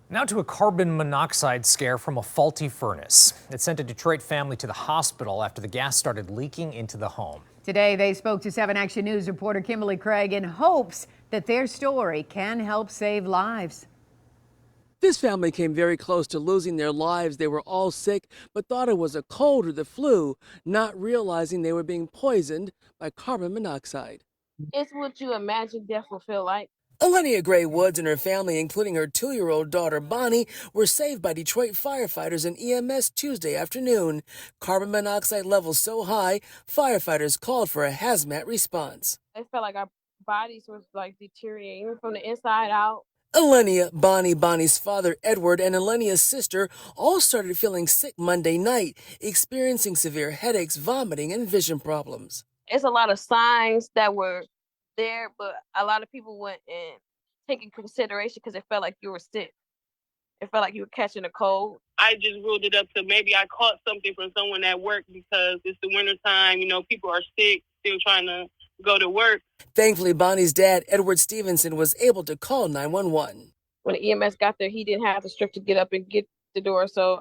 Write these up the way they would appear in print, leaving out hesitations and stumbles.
Now to a carbon monoxide scare from a faulty furnace. It sent a Detroit family to the hospital after the gas started leaking into the home. Today, they spoke to 7 Action News reporter Kimberly Craig in hopes that their story can help save lives. This family came very close to losing their lives. They were all sick, but thought it was a cold or the flu, not realizing they were being poisoned by carbon monoxide. It's what you imagine death will feel like. Alenia Gray Woods and her family, including her 2-year-old daughter Bonnie, were saved by Detroit firefighters and EMS Tuesday afternoon. Carbon monoxide levels so high, firefighters called for a hazmat response. It felt like our bodies was like deteriorating from the inside out. Alenia, Bonnie's father, Edward, and Alenia's sister all started feeling sick Monday night, experiencing severe headaches, vomiting, and vision problems. It's a lot of signs that were there, but a lot of people went and taking consideration because it felt like you were sick. It felt like you were catching a cold. I just ruled it up to maybe I caught something from someone at work because it's the wintertime, people are sick, still trying to go to work. Thankfully, Bonnie's dad, Edward Stevenson, was able to call 911. When the EMS got there, he didn't have the strength to get up and get the door, so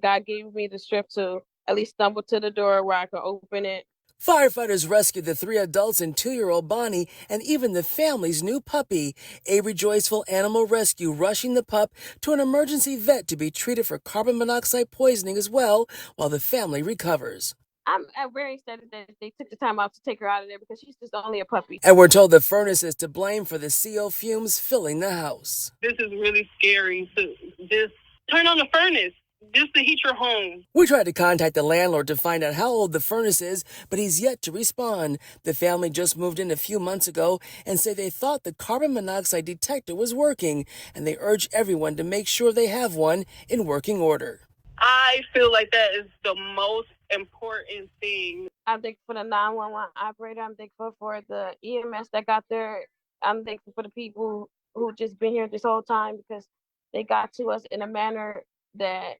God gave me the strength to at least stumble to the door where I could open it. Firefighters rescued the 3 adults and 2-year-old Bonnie and even the family's new puppy. A rejoiceful animal rescue rushing the pup to an emergency vet to be treated for carbon monoxide poisoning as well while the family recovers. I'm very excited that they took the time out to take her out of there because she's just only a puppy. And we're told the furnace is to blame for the CO fumes filling the house. This is really scary to just turn on the furnace. Just to heat your home. We tried to contact the landlord to find out how old the furnace is, but he's yet to respond. The family just moved in a few months ago and say they thought the carbon monoxide detector was working, and they urge everyone to make sure they have one in working order. I feel like that is the most important thing. I'm thankful for the 911 operator. I'm thankful for the EMS that got there. I'm thankful for the people who just been here this whole time because they got to us in a manner that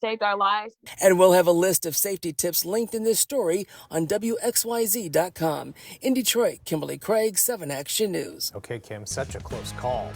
saved our lives. And we'll have a list of safety tips linked in this story on WXYZ.com. In Detroit, Kimberly Craig, 7 Action News. Okay, Kim, such a close call.